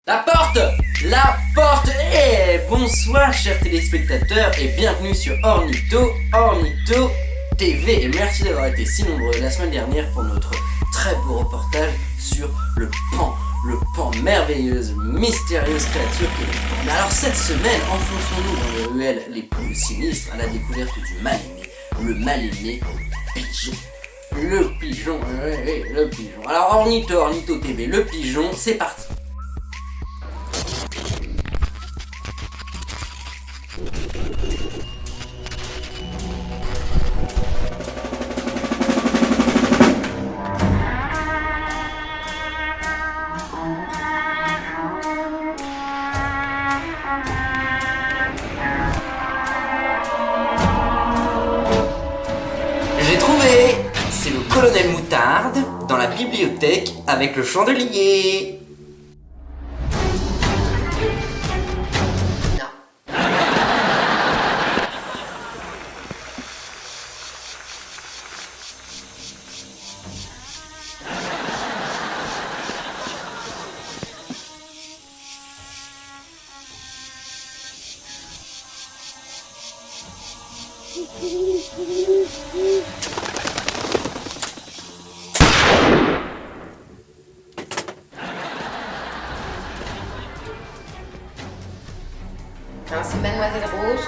La porte! La porte! Bonsoir chers téléspectateurs et bienvenue sur Ornitho TV et merci d'avoir été si nombreux la semaine dernière pour notre très beau reportage sur le pan, merveilleuse, mystérieuse créature qu'est le pan. Mais alors cette semaine, enfonçons-nous dans les ruelles les plus sinistres à la découverte du mal-aimé, le mal-aimé pigeon. Le pigeon. Alors Ornitho TV, le pigeon, c'est parti. J'ai trouvé! C'est le colonel Moutarde dans la bibliothèque avec le chandelier. Non. Non, c'est Mademoiselle Rose.